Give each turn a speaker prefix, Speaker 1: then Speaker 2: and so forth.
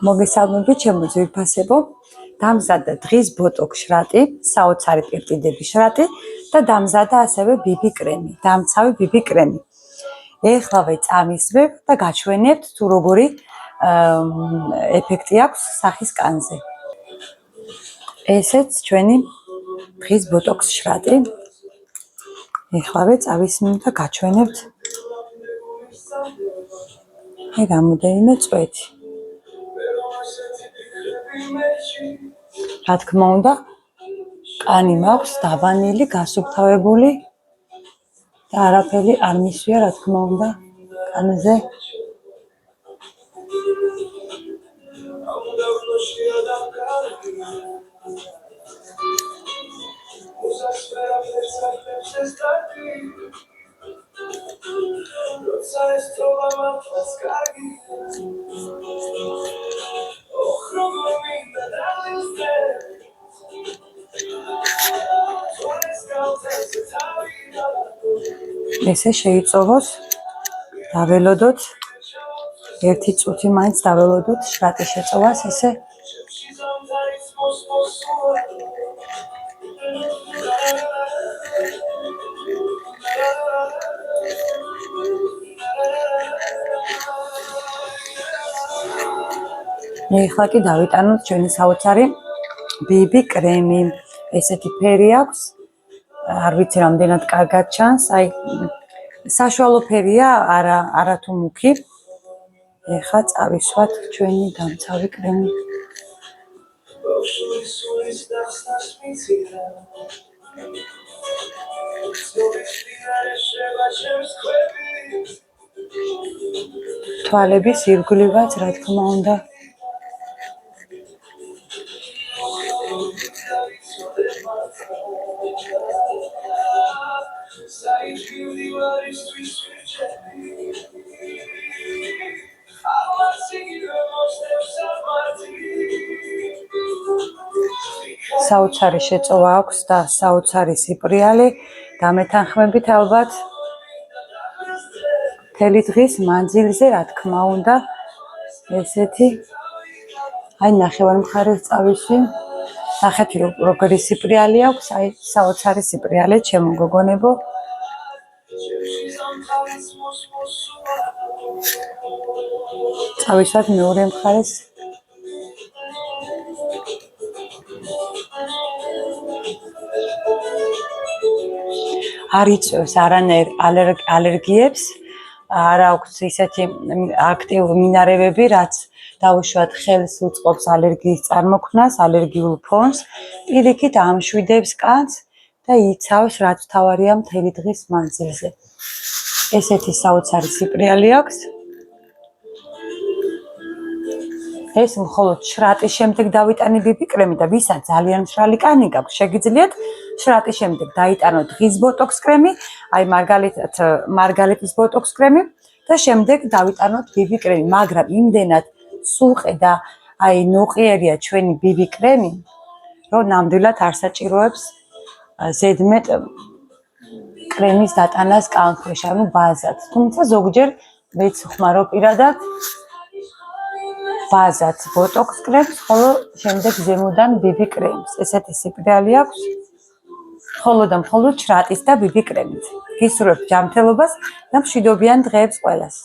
Speaker 1: მოგესალმებით, ჩემო ძვირფასებო. დამზადდა დღის ბოტოქს შრატი, საოცარი პირტიდების შრატი და დამზადდა ასევე ბიბი კრემი, დამცავი ბიბი კრემი. ეხლავე წამისვებ და გაჩვენებთ თუ როგორი ეფექტი აქვს სახის კანზე. ესეც ჩვენი დღის ბოტოქს შრატი. ეხლავე წავისვებ და გაჩვენებთ რამოდენიმე წვეთი. რა თქმა უნდა, კანი მაქვს დაბანილი, გასუფთავებული და არაფერი არ მისვია, რა თქმა უნდა, კანზე. ესე შეიწოვოს, დაველოდოთ, ერთი წუთი მაინც დაველოდოთ შრატის შეწოვას, ესე ეხლა კი დავიტანოთ ჩვენი საოცარი ბიბი კრემი. ესეთი ფერი აქვს, არ ვიცი რამდენად კარგად ჩანს, აი საშუალო ფერია, არა თუ მუქი. ეხლა წავისვათ ჩვენი დამცავი კრემი. თვალების ირგვლივაც, რა თქმა უნდა. საოცარი შეწოვა აქვს და საოცარი სიპრიალე. დამეთანხმებით ალბათ მთელი დღის მანძილზე, რა თქმა უნდა, ესეთი აი ნახევარ მხარეს წავისვი. ნახეთ როგორი სიპრიალე აქვს, აი საოცარი სიპრიალე, ჩემო გოგონებო. წავისვათ მეორე მხარეს. არ იწვევს არანაირ ალერგიებს, არ აქვს ისეთი აქტიური მინარევები, რაც დაუშვათ ხელს უწყობს ალერგიის წარმოქმნას, ალერგიულ ფონს. პირიქით ამშვიდებს კანს და იცავს, რაც მთავარია მთელი დღის მანძილზე. ესეთი საოცარი სიპრიალე აქვს. ეს მხოლოდ შრატის შემდეგ დავიტანე ბიბი კრემი და ვისაც ძალიან მშრალი კანი გაქვს, შეგიძლიათ შრატის შემდეგ დაიტანოთ დღის ბოტოქს კრემი, აი მარგალეტის ბოტოქს კრემი და შემდეგ დავიტანოთ ბიბი კრემი, მაგრამ იმდენად სუყე და აი ნოყიერია ჩვენი ბიბი კრემი, რომ ნამდვილად არ საჭიროებს ზედმეტ კრემის დატანას კანქვეშ, ანუ ბაზად. თუმცა ზოგჯერ მეც ვხმარო პირადად ბაზად ბოტოქს კრემს, ხოლო შემდეგ ზემოდან ბიბი კრემს. ესეთი სიპრიალე აქვს მხოლოდ და მხოლოდ შრატის და ბიბი კრემით. გისურვებთ ჯანმრთელობას და მშვიდობიან დღეებს ყველას.